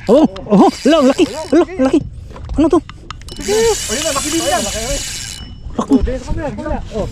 Oh, oh, laki. Laki. Ano to? Ayun na, laki din yan. Ako. Oh.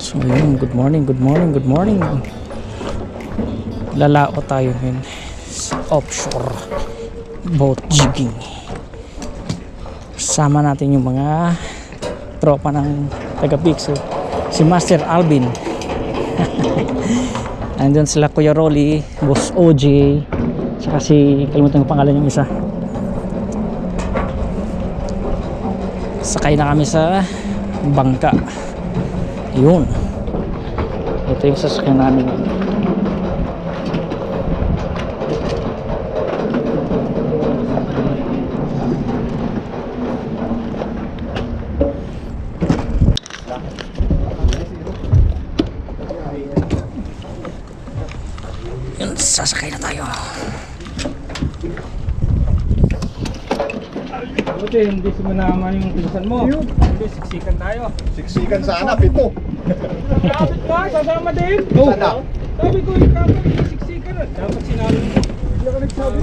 So yun, good morning. Lalao tayo ngayon sa offshore boat jigging. Sama natin yung mga tropa ng taga Pixel, si Master Alvin. Andun sila Kuya Rolly, Boss OJ, saka si, kalimutan ko pangalan yung isa. Sakay na kami sa bangka. Yun, ito yung sasakyan namin. Yun, sasakay na tayo. Buti, hindi sumanama yung pinsan mo. Hindi, siksikan tayo. Siksikan sana, pito. Kapit ka, sasama din. Sana. Sabi ko, kapit ka, siksikan. Dapat sinabi mo. Hindi ako nagsabi.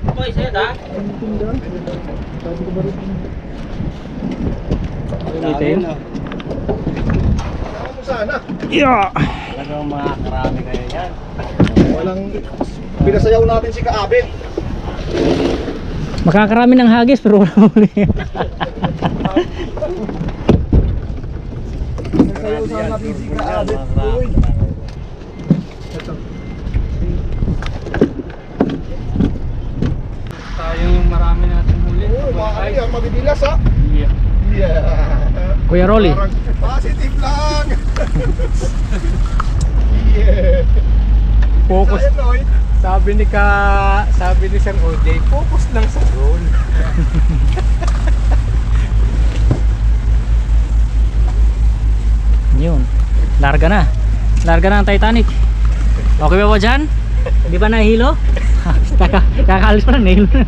Okay, sa'yo da? Sabi ko ba rin? Ulitin. Saan mo sana? Yeah. Talagang mga karami kayo yan. Walang pinasayaw natin si Kaabit. Makakarami ng hagis pero wala muli. Pinasayaw sana natin si Kaabit. Uy. Tayo yung marami natin huli. Uy, makakali ang mabibilas ha. Yeah. Yeah. Kuya Rolly. Parang positive lang. Yeah. Focus. Sayang, Noy. Sabi ni Sir OJ, focus lang sa roll. Yun. Larga na ang Titanic. Okay ba po dyan? Di ba nahilo? Kakaalis pa lang, nahilo na.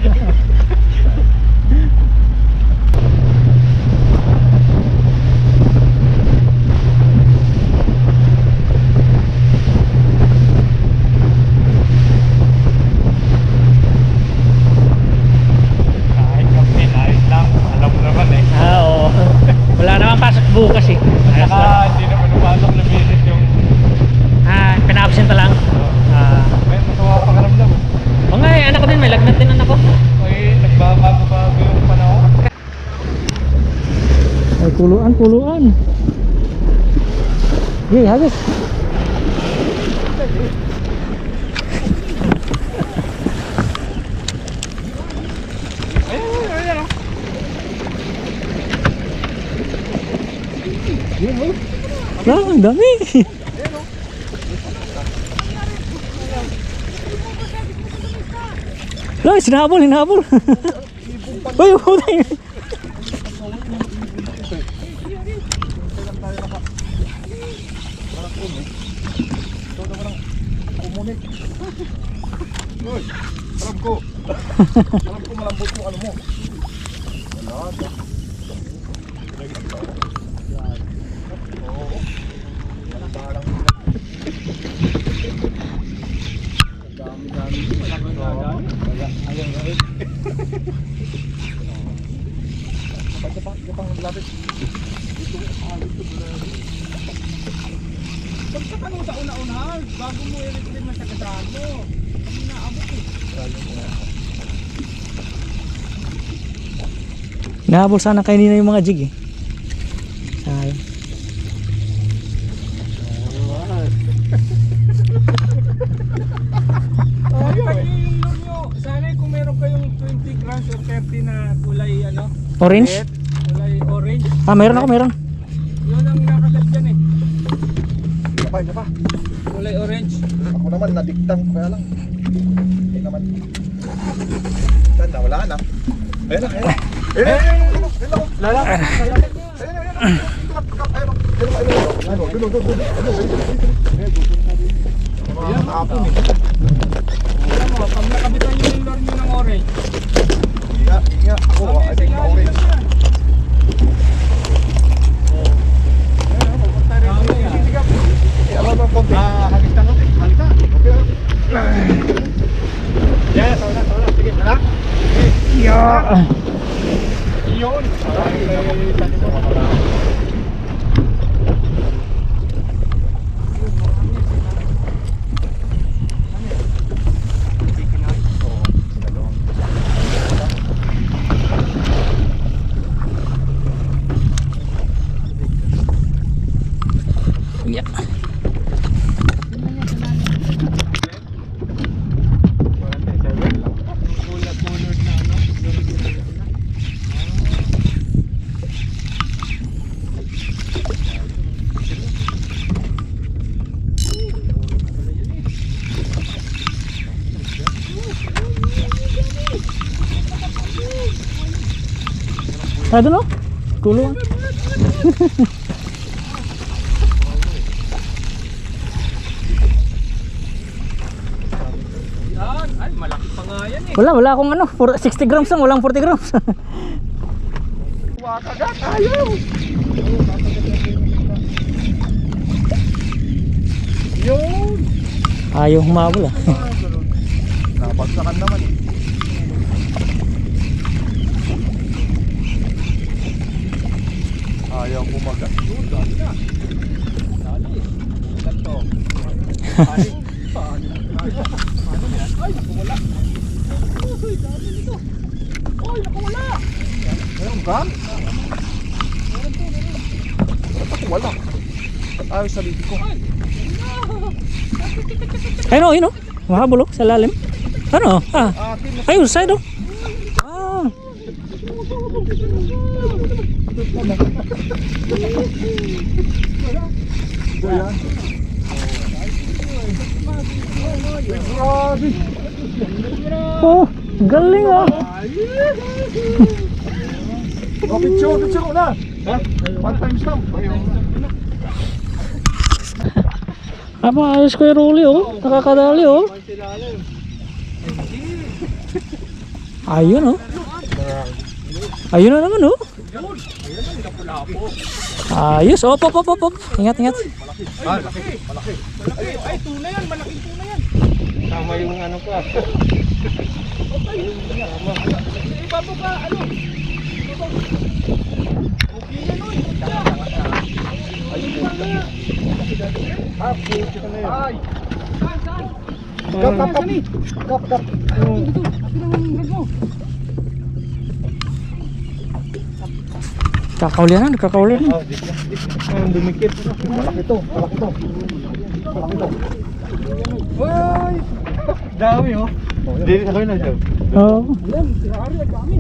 Kahit kami, ayos lang. Alam mo naman eh. Oo. Wala naman pasok bukas eh. Ayos lang. Saka hindi naman napasok na visit yung Pina-absent lang. may matuwa pakaramdam. O nga anak ko din, may lagnat din anak ko. Ay, nagbabago-bago yung panahon. Ay, kuluan. Hey, hagis. Wah, ang dami. Lah, hinabol. Uy, putay. Uy, alam ko malambot mo ano mo. Wala ka. Oo. Wala balang. Dami-dami. Kapag lapit. Pagsakan mo sa una-una, bago mo i-retrieve mo sa kasama mo. Hindi na abot eh. Nahabol sana kanina yung mga jig eh. Sayang. Yung look nyo, sana kung meron kayong 20 grams or 30 na kulay Orange? kulay orange. Meron. Yun ang nakagat dyan eh. Isa pa. Kulay orange. Ako naman nadiktan ko kaya lang. Hindi naman. Ganda, wala na. Ayun na. Lala. Hapon eh. Alam mo, pag nakabitan nyo yung lure nyo ng orange. Inga. Ako, I think orange. Yeah. I don't know. Kulo. Yan. Ay, malaki pa nga yan eh. Wala akong ano, 60 grams lang, walang 40 grams. Wakagat, ayaw! Yun! Ayaw humabol ah. Nabagsakan naman eh. Ayaw kumagat. Yun, dali na. Dali. Ugat to. Dali. Paano yan? Ay, nakawala. Uy, dali nito. Uy, nakawala. Meron gan? Wala. Ayaw sa libi ko. Ayun oh, mahabol oh, sa lalim. Ano? Ayun, side oh. Yan. Grabe. Oh, galing oh. Oh, picture ko na. Ha? One time stamp. Apa ayos ko yung ruli oh. Nakakadali oh. Ayun oh. Ayun na naman oh. Ayos. Op. Ingat. Malaki. Ay, tuna yan. Malaking tuna yan. Tama yung ano ko. Iba mo ka, ano? Okay yan, oy. Ayun pa na. Puti ka na yun. Ay! Saan? Kap. Dito. Akin naman yung head mo. Kakaulian na. Ang dumikit. Malaki to. Uy! Dami oh. Hindi, sabi na siya. Oo. Yan, si Harry, ang dami.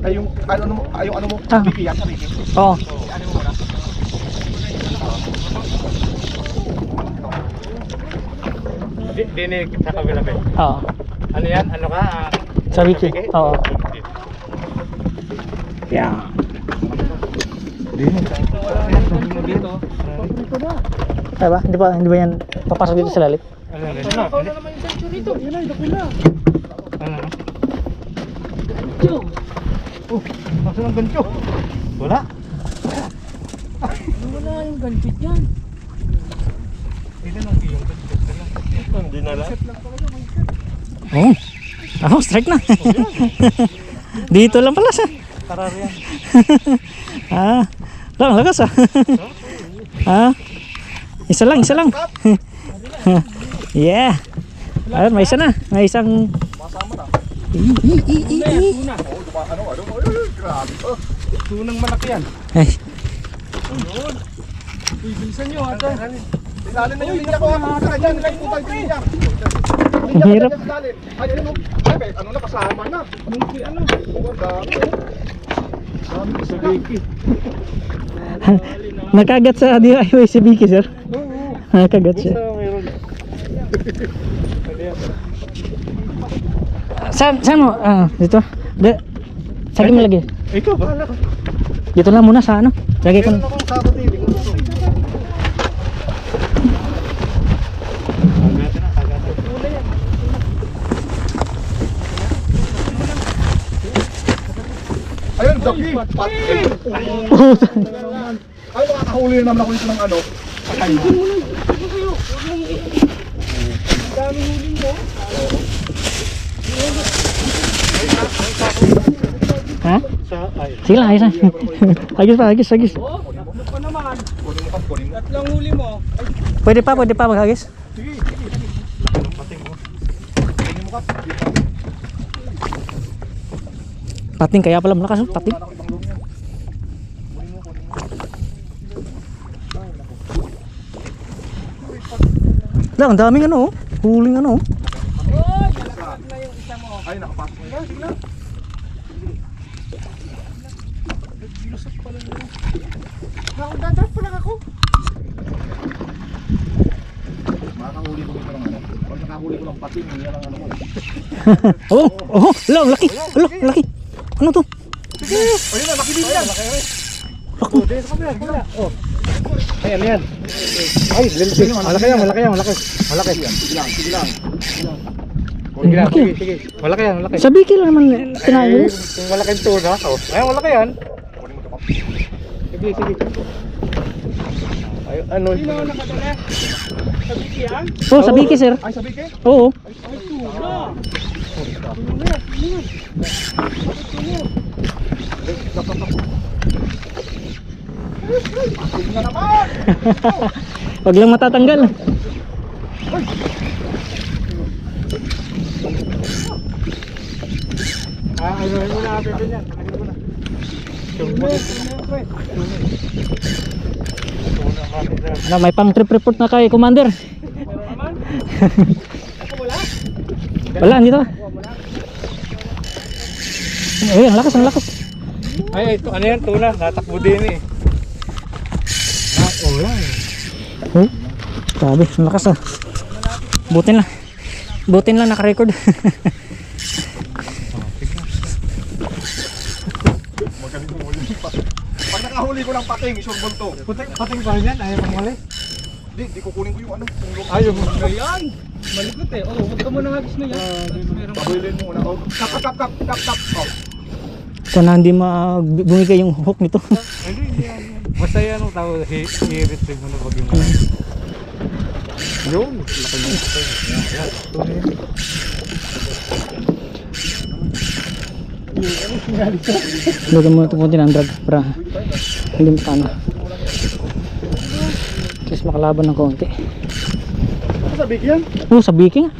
Ay, yung ano mo? Ah. Biki yan, Biki. Oo. Ano mo muna? Dinig sa kabila ba? Oo. Ano yan? Ano ka? Sa wiki. Oo. Yeah. Mo dito. Diba? Hindi ba yan papasok dito sa lalim? Ano na naman yung gancho rito. Yan ay, dakula. Ano na? Masa ng gancho? Wala. Wala yung gancho dyan. Hindi lang yung gancho. Hindi na lang. Oo. Oh, strike na. Dito lang pala sa. Karar yan. Lang lakas Isa lang. Yeah. Ayun, may isa na. May isang Masama na. Tuna. Grabe. Tunang malaki yan. Ay. Bibilisan nyo ata. Ilalim na yung linya ko. Saka dyan, nilay po tayo linya. Ang hirap. Ay, ano na, kasama na. Ano? Oh, dami. Dami sa Biki. Nakagat sa DIY si Vicky, sir. Nakagat siya. Saan mo? Dito. Sagay mo lagi. Ikaw ba? Dito lang muna sa ano. Lagay ko. Meron akong kakatiling. Ayun, daki. Ay, makakahuli na naman ako dito ng ano. Ay, Ha? Sige lang, ayos na. Agis. Oh, ano pa naman? kunin mo ka, kunin mo. Tatlong huli mo. Pwede pa maghagis. Sige. Laki ng pating mo. Kunin mo ka. Pating kaya pala malakas, oh. Pating. Lang, ang daming ano, oh. Huling ano, oh. Ay, nakapasok na yan. Sige na. Nakadadat pa lang ako. Makakahuli ko ito ng ano. Pag nakahuli ko ng pating, yan ang ano ko. Oh, oh, lang, laki. Alo, laki. Ano to? Ayun na, laki din yan. Laki rin. Oh, dito kami yan. Wala. Oh. Ay, ano yan? Ay, lente. Malaki yan, malaki yan, malaki. Malaki. Sige lang, sige lang. Ang laki. Sige. Malaki yan, malaki. Sa biki lang naman kinain mo. Kung malaking tuna, oh. Ay, malaki yan. Sige, sige. Ay, ano? Sino ang nakadala? Sa biki yan? Oh, sa biki, sir. Ay, sabi ke? Oo. Ay, tuna. Sige na naman. Wag lang matatanggal. Ano mo na natin yan? Ano, may pang trip report na kay Commander. Wala, dito. Ay, ang lakas, ang lakas. Ay, ito ano yan? Tuna. Natakbo din eh. Oh, sabi, ang lakas ah. Butin lang. Butin lang naka-record. Magaling mo yun. Pag nakahuli ko ng pating, isurbol to. Pating pa rin yan. Ayaw pang mali. Di kukunin ko yung ano. Ayaw mo na yan. Malikot eh. Oh, huwag ka muna hagis na yan. Pabuilin mo muna. Oh, kap, kap, kap, kap, kap. Oh. Sana hindi bumigay yung hook nito. Hindi yan. Basta yan ang tawag. I-retrieve mo na pag yung yun. Laki mo. Lugan mo ito konti ng drag para hindi matano. Tapos makalaban ng konti. Ano sa big yan? Oh, sa biki nga.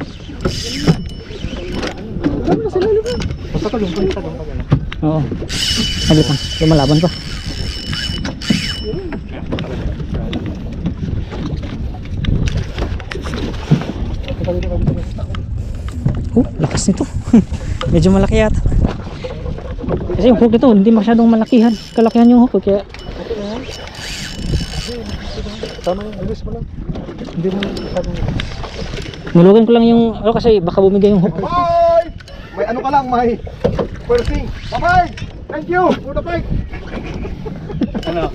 Ano na sila lupa? Basta talumpay. Oo. Saglit lang. Lumalaban pa. Oh, lakas nito. Medyo malaki yata. Kasi yung hook nito, hindi masyadong malakihan. Kalakihan yung hook. Kaya Tama yung ilis mo lang. Hindi mo masyadong. nulugan ko lang yung kasi baka bumigay yung hook. Bye! May ano ka lang, may pursing. Bye-bye! Thank you for the fight! Ano?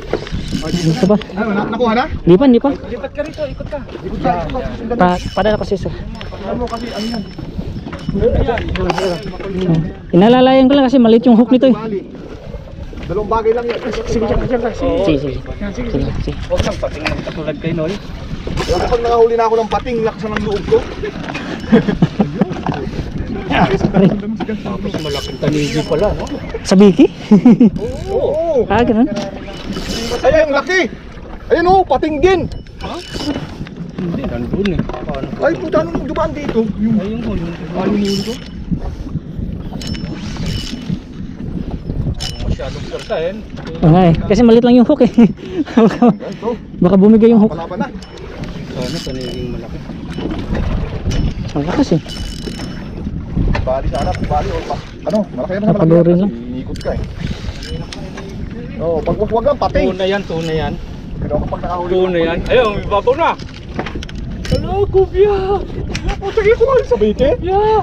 Dito ba? Ano, nakuha na? Di pa, di pa. Lipat ka rito. Ikot ka. Ikot ka, ikot ka. Padala ko si sir. Ano mo kasi, ano yan? Inalalayan ko lang kasi maliit yung hook nito eh. Bali. Dalawang bagay lang yan. Sige, dyan ka. Sige, sige. Sige. Huwag lang pating ng katulad kay Noy. Kaya kapag nakahuli na ako ng pating, laksan ng loob ko. Tapos malaking tanigi pala, no? Sa biki? Oo. Ah, ganun. Ayun, laki! Ayun oh, pating din! Hindi, nandun eh. Paano? Ay, puta, nung dumaan dito. Yung Ay, yung huli. alinuli ko. Masyadong sartahin. Oo nga eh. Kasi maliit lang yung hook eh. Ito, Baka bumigay yung hook. palaban na. Sana taniging malaki. Ang lakas eh. Bali sana, bali o pa. Ano, malaki na Napalurin lang. Iikot ka eh. Oo, pag wag ang pating. Tuna yan, tuna yan. Pero kapag nakahuli Tuna yan. Ayun, may babaw na. Hello, Kubya! Sige ko nga sa bike. Yeah!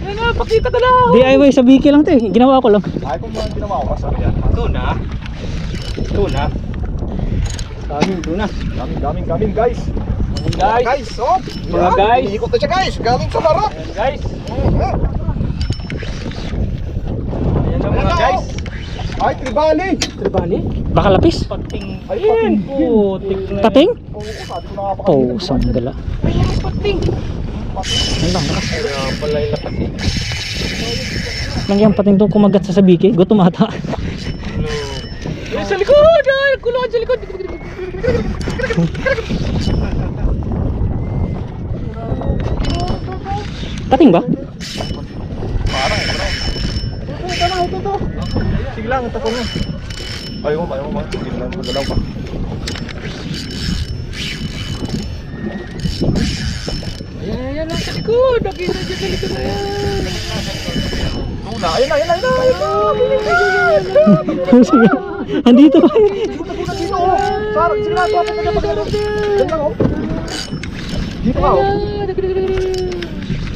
Yan na, pakita ka na! DIY sa biki lang to eh. Ginawa ko lang. Ay, kung mga ginawa ko kasi yan. Tuna. Tuna. Tuna. Gaming guys. Guys. Guys, oh. Mga Yan, guys. Iikot na siya guys. Galing sa larap. Ayan guys. Mhm. Ayan na mga guys. Ay, tribali. Tribali? Baka lapis? Pating. Ay, Ayun. pating. Putik na. Pating? Oo, sabi ko na Oh, sanggala. Ayun, pating. Ang lakas. Kaya pala yung lakas eh. Nangyang pating to kumagat sa biki. Gutom ata. Ay, sa likod! Ay, kulungan sa likod! Pating ba? Parang, ito. Sige lang, tapon mo. Ayaw mo. Hindi na magalaw pa. Ayan lang sa likod. Nakita dyan sa likod na yan. Ayun na. Sige. Andito pa. Dito, oh. Sige na, tuwa ka pag-ano. Diyan lang, oh. Dito ka, oh.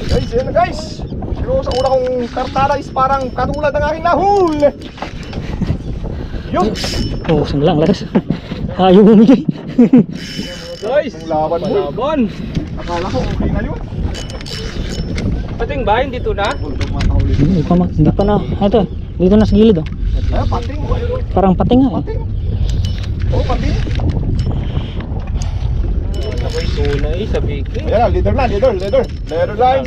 Guys, yan na guys. Pero sa una kong kartada is parang katulad ng aking nahul. Yun. Oh, sang lang, lakas. Ayaw bumigay. Guys, Ang laban mo. laban. Akala ko okay na yun. Pating ba? Hindi to na? Hindi pa na. Ito, dito na sa gilid oh. Ay, pating. Parang pating nga eh. Pating. Oh, pating. Ako'y tuna eh, sabi ko. Ayan na, leader lines. Leather line.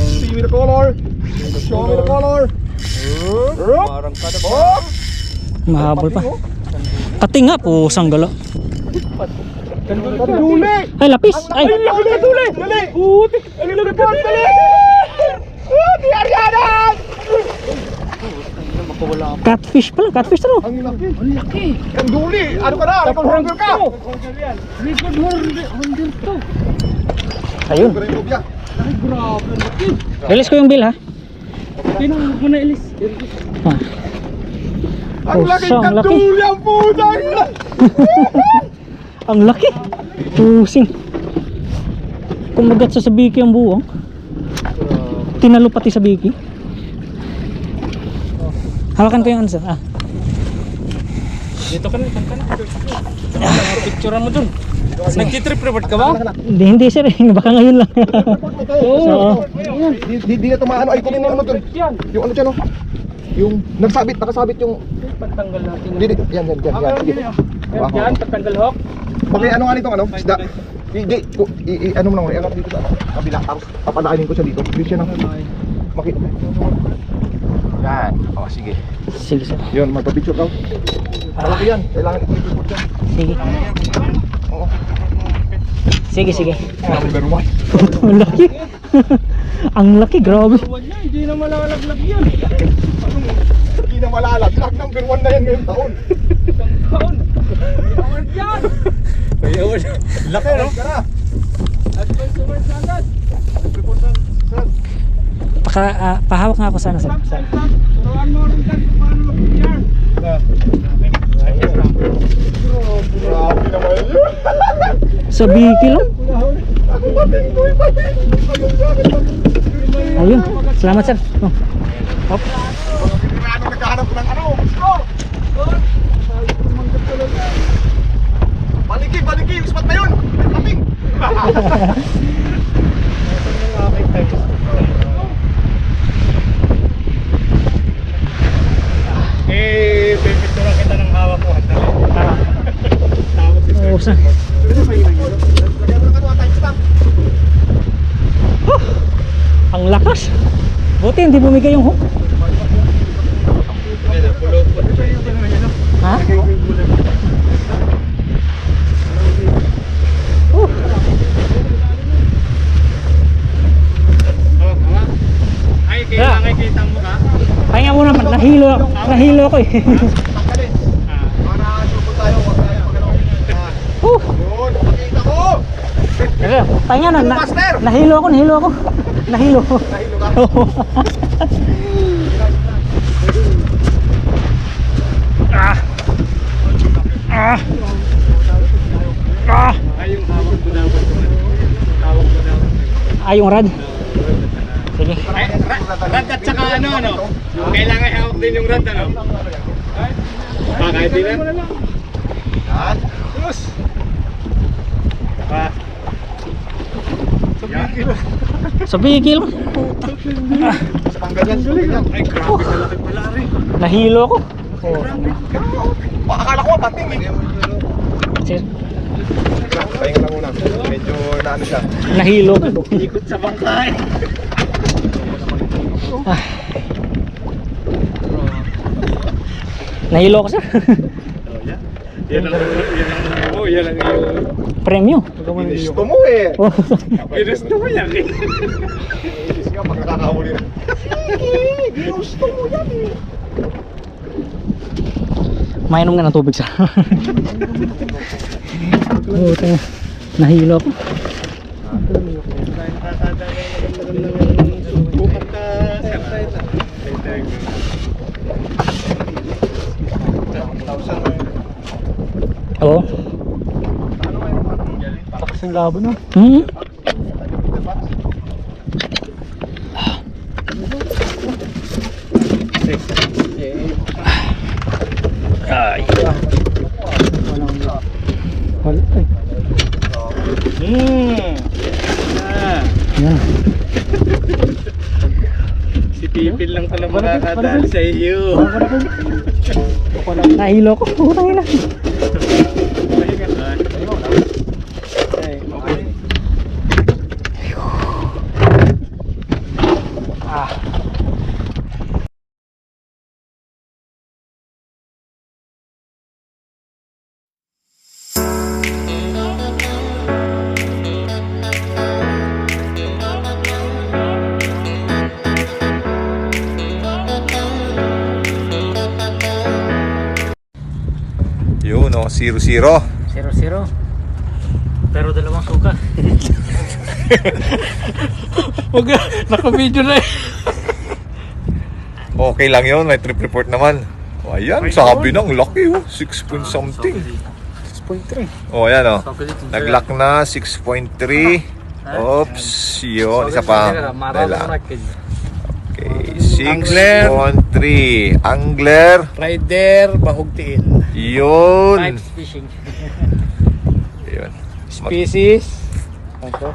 See me the color. Show me the color. Parang kada ba? Oh! Mahabol pa. Pating, oh. Pating nga po, sang galo. Duli! Ay, lapis. Ay, laki na duli! Dali! Puti! Ano laki pa? Dali! Di Ariana! catfish pala. Catfish to. Ang laki! Ang duli! Ano ka na? Record holder ka! Record holder to. Ayun. Grabe! Ay, grabe. Laki. Release ko yung bill ha. Tinang mo na ilis. Ah. Ang laki Ang ng laki. duli! Ang putang! Ang laki. Pusing. Kumagat sa sabiki ang buwang. Tinalo pati sa biki. Hawakan ko yung ano sir. Ah. Dito ka na. Picturean mo dun. Nag-trip report ka ba? Hindi sir. Baka ngayon lang. Oo. Di na tumaano. Ay, kunin mo ano dun. Yan. Yung ano dyan, oh. Yung nakasabit yung... Pagtanggal natin. Hindi, yan. Sige. Yan, pagtanggal hawk. Okay, ano nga nitong ano? Isda. Hindi, ano mo na iangat dito sa ano? Kabila, tapos papadaanin ko siya dito. Hindi siya nang makita. Yan. O, sige. Sige sir. Yun, magpa-picture daw. Malaki yan. Kailangan i-picture yan. Sige. Oo. Sige. Number 1. Ang laki. Ang laki, grabe. Hindi na malalaglag yan. Hindi na malalaglag. Number 1 na yan ngayong taon. Taon. Award yan. Award. Laki, no? Tara. Advance award na agad. Pahawak nga ako sana sir. Turuan mo rin kan kung paano mag-picture. Grabe naman yun. Sa biki lang. Ako pating ko, pating. Ayun. Salamat sir. Oh. Hop. Ano nagkahanap ko ng ano? Score! Baliki, yung spot na yun! Pating! Pipicturean kita ng hawak ko. Tawag si Oh, sa. Lagyan mo ng ano, timestamp. Ang lakas. Buti hindi bumigay yung hook. Ha? Ay, kailangan kita mo ka? Pahinga muna, nahilo ako eh. Tanggalin. Para sumul tayo, huwag tayo mag-ano. Yun, makita ko! Pahinga na, Master! nahilo ako. Nahilo. Nahilo ka? Ay, yung hawak ko dapat. Hawak ko dapat. Yung rad. Sige. Rad at saka ano? Kailangan hawak din yung rad, ano? Kahit din na. Yan. Terus. Pa. Sa biki lang. Sa pangganyan. Ay, grabe kalaki pala rin. Nahilo ako. Akala ko pating eh. Sige. Pahinga lang muna. Medyo naano siya. Nahilo ako. Ikot sa bangkay. Nahilo ako sir. Yan ang iyo. Premyo. Ginusto mo eh. Oh. Ginusto mo yan eh. Inis nga pag nakakahuli na. Ginusto mo yan eh. Mainom nga ng tubig sa oh, nahilo ako. Oo. Takas ng labo na. Ay. Yan. Si Pipil lang pala makakadali sa iyo. Nahilo ko. Putang ina. Yun o, 0-0. 0-0. Pero dalawang suka. Huwag naka-video na eh. Okay lang yun, may trip report naman. O ayan, sabi ng laki oh, 6 point something. 6.3. O ayan o, nag-lock na 6.3. Oops, yun, isa pa. Dala. Okay, 6.3. Angler. Rider, bahugtiin. Yun. Pipes fishing. Yun. Species. Ito.